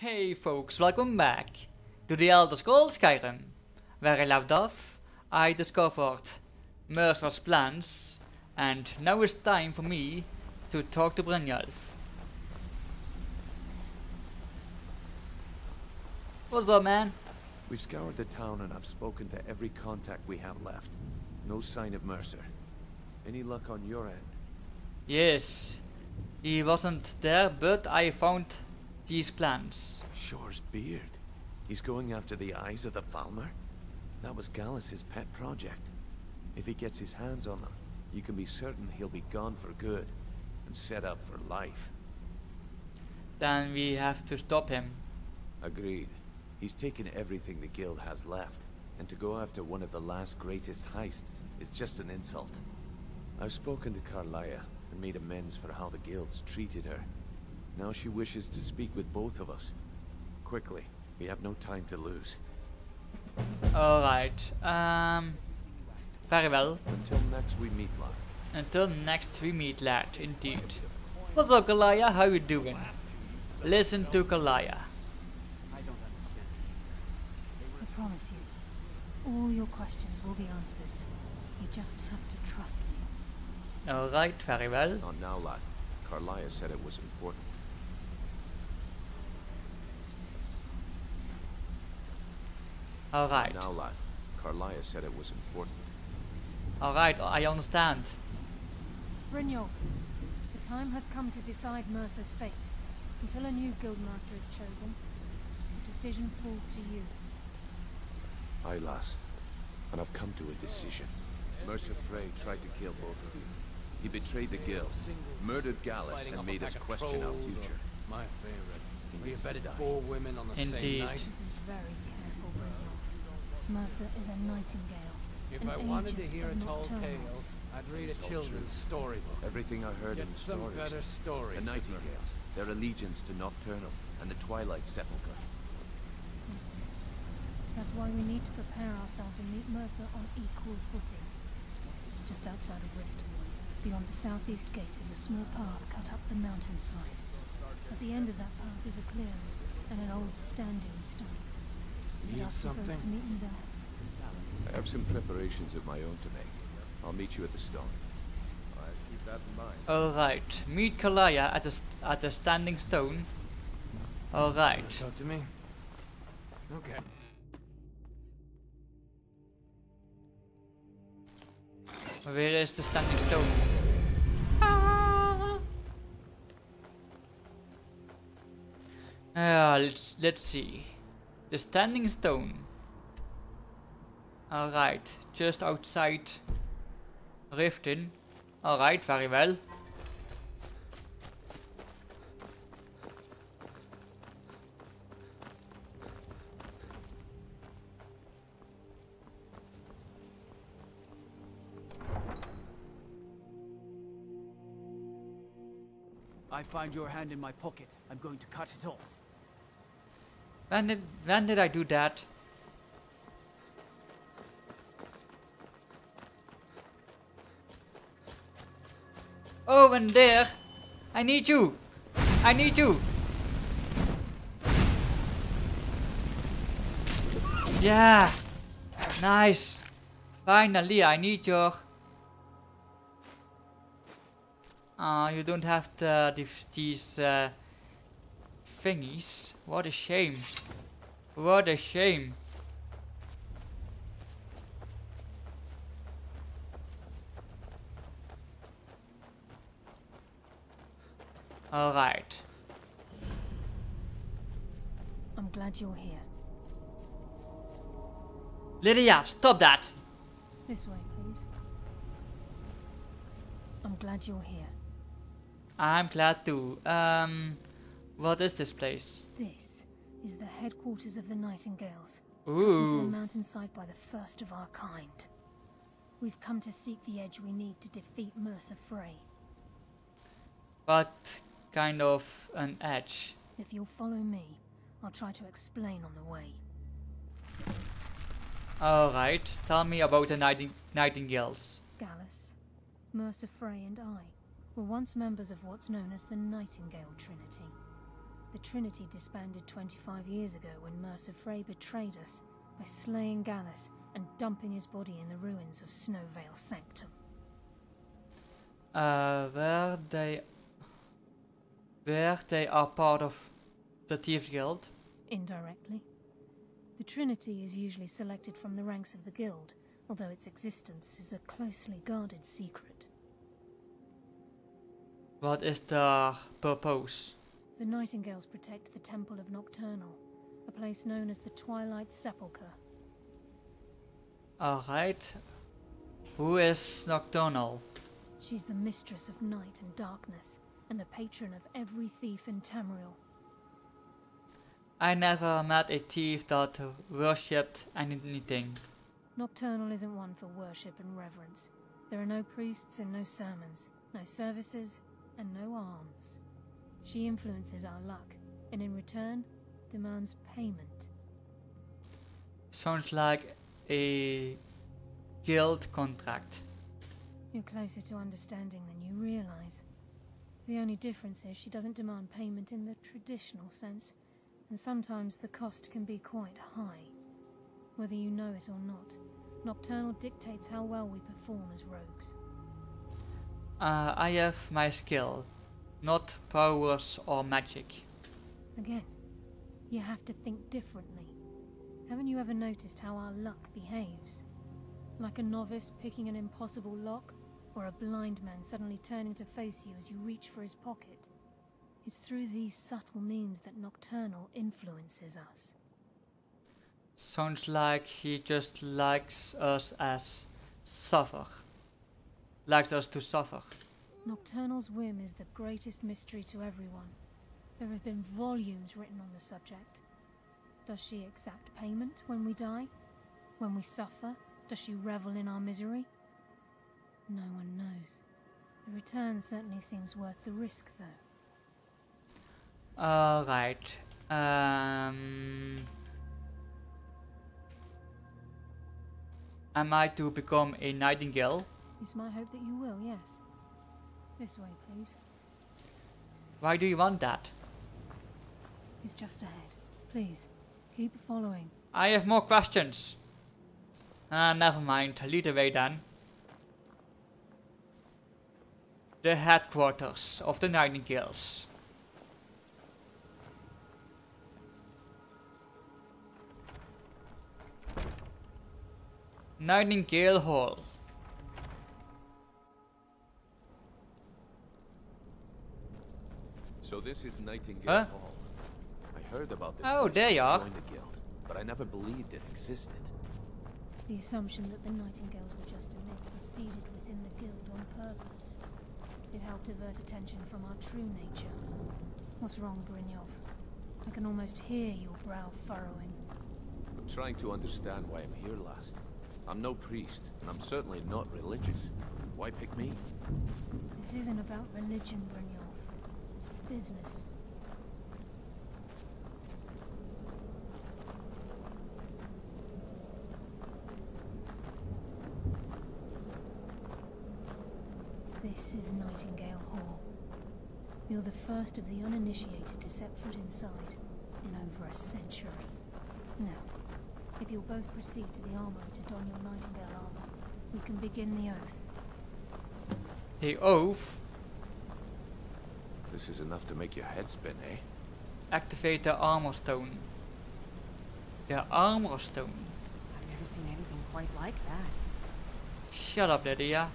Hey folks, welcome back to the Elder Scrolls Skyrim. Where I left off, I discovered Mercer's plans, and now it's time for me to talk to Brynjolf. What's up, man? We've scoured the town and I've spoken to every contact we have left. No sign of Mercer. Any luck on your end? Yes, he wasn't there, but I found these plans. Shore's beard. He's going after the eyes of the Falmer? That was Gallus' pet project. If he gets his hands on them, you can be certain he'll be gone for good and set up for life. Then we have to stop him. Agreed. He's taken everything the guild has left, and to go after one of the last greatest heists is just an insult. I've spoken to Carlia and made amends for how the guild's treated her. Now she wishes to speak with both of us. Quickly, we have no time to lose. Alright, very well. Until next we meet, lad. Until next we meet, lad, indeed. What's up, Carlia? How you doing? Listen to Carlia. I promise you, all your questions will be answered. You just have to trust me. Alright, very well. Not now, lad. Carlia said it was important. Alright. Now, lad. Carlia said it was important. Alright, I understand. Brynjolf, the time has come to decide Mercer's fate. Until a new guildmaster is chosen, the decision falls to you. Aye, lass. And I've come to a decision. Mercer Frey tried to kill both of you. He betrayed the guild, murdered Gallus, and made us question our future. My favorite. We abetted 4 women on the Indeed. same night. Be very careful, Brynjolf. Mercer is a Nightingale. If an I wanted to agent hear a of tall Nocturnal. tale, I'd read a children's storybook. Everything I heard Get in the some stories. better stories. The Nightingales, their allegiance to Nocturnal, and the Twilight Sepulchre. That's why we need to prepare ourselves and meet Mercer on equal footing. Just outside of Rift, beyond the southeast gate is a small path cut up the mountainside. At the end of that path is a clearing and an old standing stone. Need I'd ask you both something? to meet me there. I have some preparations of my own to make. I'll meet you at the stone. I'll keep that in mind. Alright, meet Carlia at the standing stone. Alright. Talk to me? Okay. Where is the standing stone? Let's see. The standing stone. Alright, just outside Riften. Alright, very well. I find your hand in my pocket. I'm going to cut it off. When did I do that? Oh, and there! I need you! I need you! Yeah! Nice! Finally, I need your... you don't have these thingies. What a shame. What a shame. Alright. I'm glad you're here. Lydia, stop that! This way, please. I'm glad you're here. I'm glad too. What is this place? This is the headquarters of the Nightingales. Cut into the Ooh. mountainside by the first of our kind. We've come to seek the edge we need to defeat Mercer Frey. What kind of an edge? If you'll follow me, I'll try to explain on the way. Alright, tell me about the Nightingales. Gallus, Mercer Frey and I were once members of what's known as the Nightingale Trinity. The Trinity disbanded 25 years ago when Mercer Frey betrayed us by slaying Gallus and dumping his body in the ruins of Snowvale Sanctum. Where they are part of the Thieves Guild? Indirectly. The Trinity is usually selected from the ranks of the Guild, although its existence is a closely guarded secret. What is their purpose? The Nightingales protect the Temple of Nocturnal, a place known as the Twilight Sepulchre. Alright. Who is Nocturnal? She's the mistress of night and darkness, and the patron of every thief in Tamriel. I never met a thief that worshipped anything. Nocturnal isn't one for worship and reverence. There are no priests and no sermons, no services, and no alms. She influences our luck, and in return, demands payment. Sounds like a guild contract. You're closer to understanding than you realize. The only difference is she doesn't demand payment in the traditional sense, and sometimes the cost can be quite high. Whether you know it or not, Nocturnal dictates how well we perform as rogues. I have my skill, not powers or magic. Again, you have to think differently. Haven't you ever noticed how our luck behaves? Like a novice picking an impossible lock, or a blind man suddenly turning to face you as you reach for his pocket. It's through these subtle means that Nocturnal influences us. Sounds like he just likes us as suffer. Likes us to suffer. Nocturnal's whim is the greatest mystery to everyone. There have been volumes written on the subject. Does she exact payment when we die? When we suffer? Does she revel in our misery? No one knows. The return certainly seems worth the risk, though. Alright. Am I to become a Nightingale? It's my hope that you will, yes. This way, please. Why do you want that? It's just ahead. Please, keep following. I have more questions. Never mind. Lead the way then. The headquarters of the Nightingales. Nightingale Hall. So this is Nightingale Huh? Hall. I heard about this. Oh, place there when you I are. joined the guild, but I never believed it existed. The assumption that the Nightingales were just a myth was seeded within the guild on purpose. It helped divert attention from our true nature. What's wrong, Brynjolf? I can almost hear your brow furrowing. I'm trying to understand why I'm here, lass. I'm no priest, and I'm certainly not religious. Why pick me? This isn't about religion, Brynjolf. It's business. This is Nightingale Hall. You're the first of the uninitiated to set foot inside in over a century. Now, if you'll both proceed to the armory to don your Nightingale armor, we can begin the oath. The oath. This is enough to make your head spin, eh? Activate the armor stone. The armor stone. I've never seen anything quite like that. Shut up, Lydia.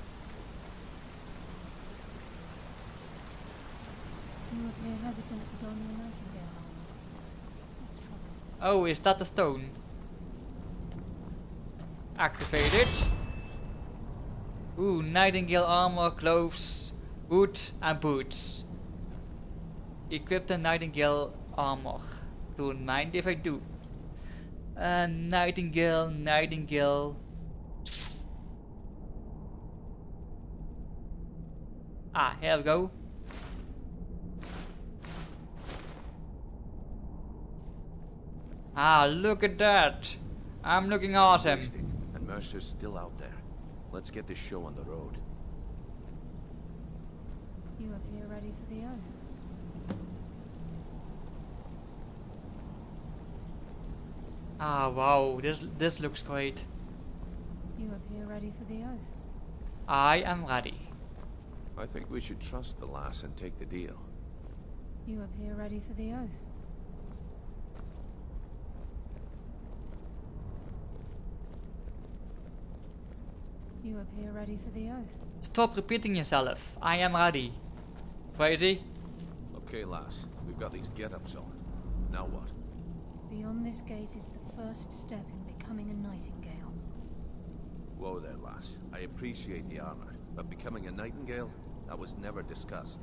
You appear hesitant to don your Nightingale armor. What's trouble? Oh, is that the stone? Activate it. Ooh, Nightingale armor, gloves, hood and boots. Equip the Nightingale armor. Don't mind if I do. Nightingale, Nightingale. Ah, here we go. Ah, look at that. I'm looking awesome. And Mercer's still out there. Let's get this show on the road. You appear ready for the oath. Ah, wow, this looks great. You appear ready for the oath. I am ready. I think we should trust the lass and take the deal. You appear ready for the oath. You appear ready for the oath. Stop repeating yourself. I am ready. Crazy? Okay, lass. We've got these get-ups on. Now what? Beyond this gate is the first step in becoming a Nightingale. Whoa there, lass. I appreciate the armor, but becoming a Nightingale? That was never discussed.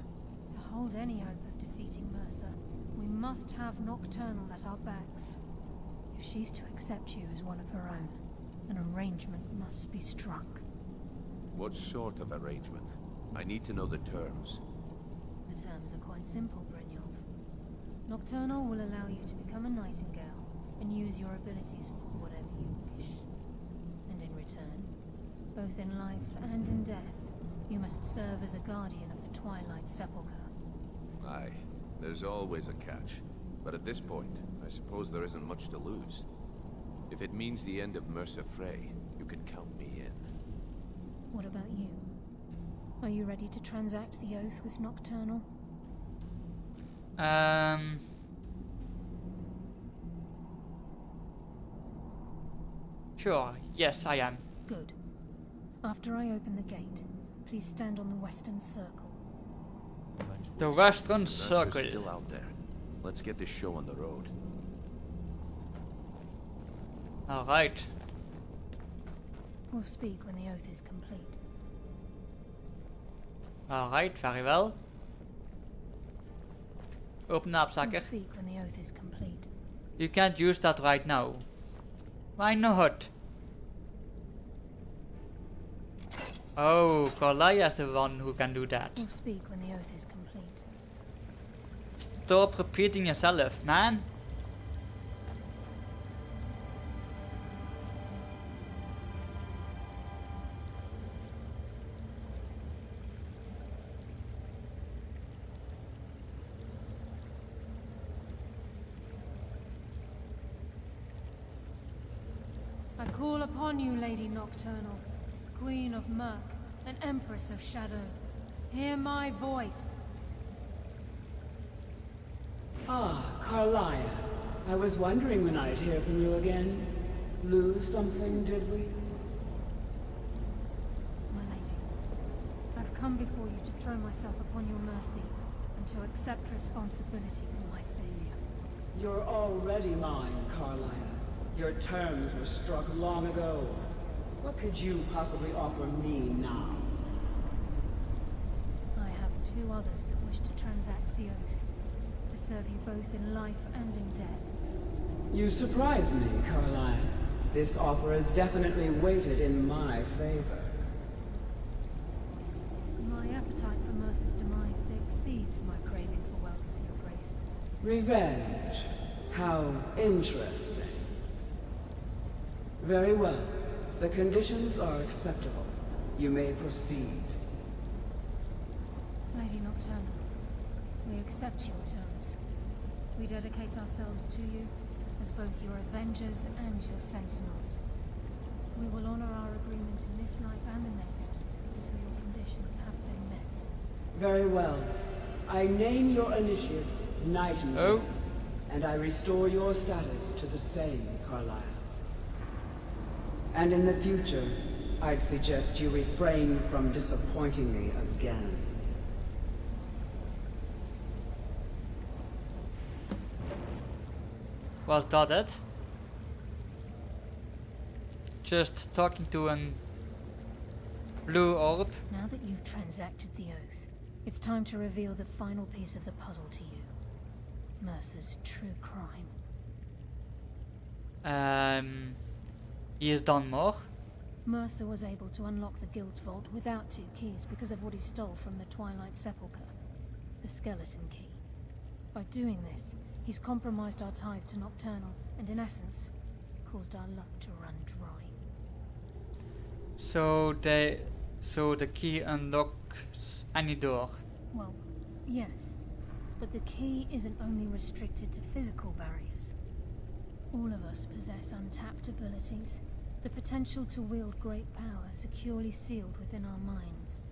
To hold any hope of defeating Mercer, we must have Nocturnal at our backs. If she's to accept you as one of her own, an arrangement must be struck. What sort of arrangement? I need to know the terms. The terms are quite simple, Brynjolf. Nocturnal will allow you to become a Nightingale and use your abilities for whatever you wish. And in return, both in life and in death, you must serve as a guardian of the Twilight Sepulchre. Aye, there's always a catch. But at this point, I suppose there isn't much to lose. If it means the end of Mercer Frey, you can count me in. What about you? Are you ready to transact the oath with Nocturnal? Sure. Yes, I am. Good. After I open the gate, please stand on the western circle. The Western Mercer's Circle. still out there. Let's get this show on the road. Alright. We'll speak when the oath is complete. Alright, very well. Open up, We'll sucker. speak when the oath is complete. You can't use that right now. Why not? Oh, Carlia's the one who can do that. We'll speak when the oath is complete. Stop repeating yourself, man. I call upon you, Lady Nocturnal, Queen of Murk, and Empress of Shadow. Hear my voice. Ah, Carlia. I was wondering when I'd hear from you again. Lose something, did we? My lady, I've come before you to throw myself upon your mercy, and to accept responsibility for my failure. You're already mine, Carlia. Your terms were struck long ago. What could you possibly offer me now? I have two others that wish to transact the oath, to serve you both in life and in death. You surprise me, Carlia. This offer is definitely weighted in my favor. My appetite for Mercer's demise exceeds my craving for wealth, Your Grace. Revenge. How interesting. Very well. The conditions are acceptable. You may proceed. Lady Nocturnal, we accept your terms. We dedicate ourselves to you as both your avengers and your sentinels. We will honor our agreement in this life and the next until your conditions have been met. Very well. I name your initiates Nightingale, and I restore your status to the same, Carlisle. And in the future, I'd suggest you refrain from disappointing me again. Was that it? Just talking to an blue orb? Now that you've transacted the oath, it's time to reveal the final piece of the puzzle to you. Mercer's true crime. He has done more. Mercer was able to unlock the Guild's vault without 2 keys because of what he stole from the Twilight Sepulchre, the skeleton key. By doing this, he's compromised our ties to Nocturnal, and in essence, caused our luck to run dry. So the key unlocks any door. Well, yes, but the key isn't only restricted to physical barriers. All of us possess untapped abilities, the potential to wield great power securely sealed within our minds.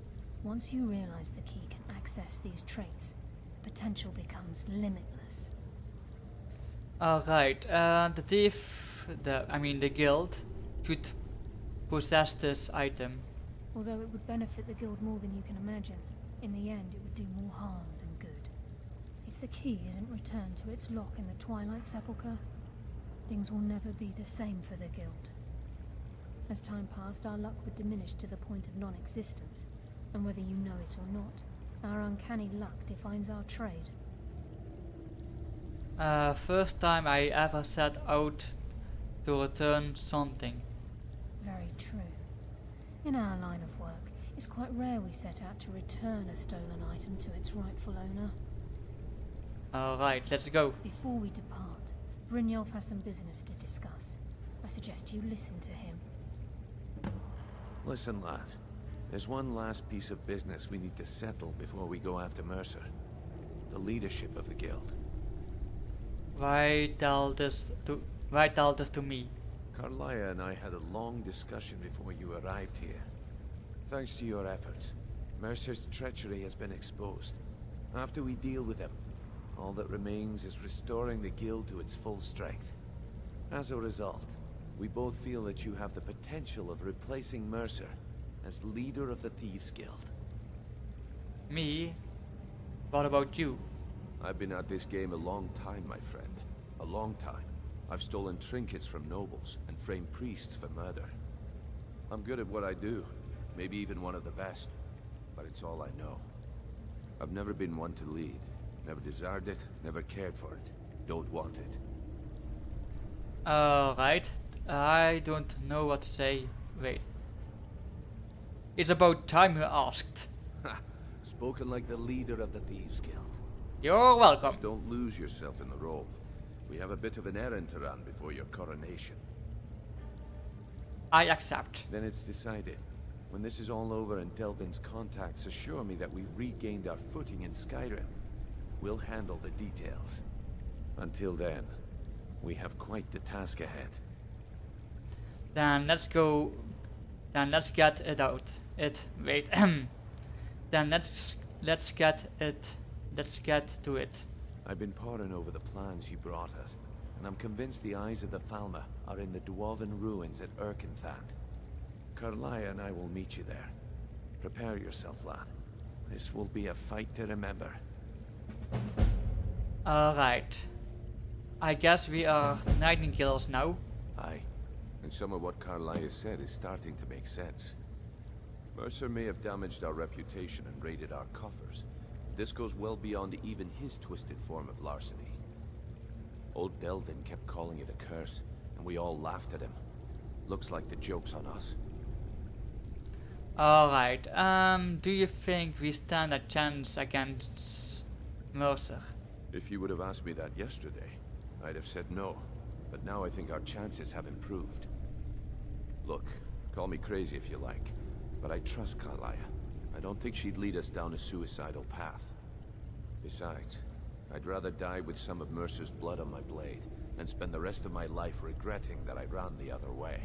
Once you realize the key can access these traits, the potential becomes limitless. Alright, the thief, the guild, should possess this item. Although it would benefit the guild more than you can imagine, in the end it would do more harm than good. If the key isn't returned to its lock in the Twilight Sepulchre, things will never be the same for the guild. As time passed, our luck would diminish to the point of non-existence, and whether you know it or not, our uncanny luck defines our trade. First time I ever set out to return something. Very true. In our line of work, it's quite rare we set out to return a stolen item to its rightful owner. Alright, let's go. Before we depart, Brynjolf has some business to discuss. I suggest you listen to him. Listen, lad. There's one last piece of business we need to settle before we go after Mercer. The leadership of the guild. Why tell this to me? Carlia and I had a long discussion before you arrived here. Thanks to your efforts, Mercer's treachery has been exposed. After we deal with him, all that remains is restoring the guild to its full strength. As a result, we both feel that you have the potential of replacing Mercer as leader of the Thieves Guild. Me? What about you? I've been at this game a long time, my friend. A long time. I've stolen trinkets from nobles and framed priests for murder. I'm good at what I do, maybe even one of the best, but it's all I know. I've never been one to lead, never desired it, never cared for it, don't want it. Alright, I don't know what to say. Wait. It's about time you asked. Ha! Spoken like the leader of the Thieves Guild. You're welcome. Just don't lose yourself in the role. We have a bit of an errand to run before your coronation. I accept. Then it's decided. When this is all over and Delvin's contacts assure me that we've regained our footing in Skyrim, we'll handle the details. Until then, we have quite the task ahead. Then let's go. Then let's get it out. Wait. Then let's get to it. I've been poring over the plans you brought us, and I'm convinced the eyes of the Falmer are in the Dwarven ruins at Erkenthand. Carlia and I will meet you there. Prepare yourself, lad. This will be a fight to remember. Alright. I guess we are Nightingales now. Aye. And some of what Carlia said is starting to make sense. Mercer may have damaged our reputation and raided our coffers. This goes well beyond even his twisted form of larceny. Old Delvin kept calling it a curse, and we all laughed at him. Looks like the joke's on us. Alright, do you think we stand a chance against Mercer? If you would have asked me that yesterday, I'd have said no. But now I think our chances have improved. Look, call me crazy if you like, but I trust Carlia. I don't think she'd lead us down a suicidal path. Besides, I'd rather die with some of Mercer's blood on my blade than spend the rest of my life regretting that I ran the other way.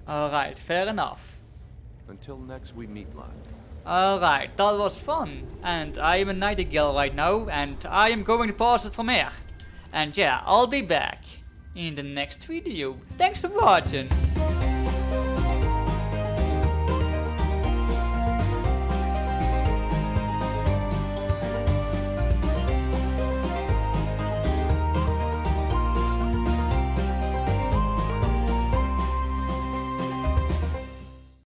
Alright, fair enough. Until next we meet, lad. Alright, that was fun. And I am a Nightingale right now, and I am going to pause it from here. And yeah, I'll be back in the next video. Thanks for watching.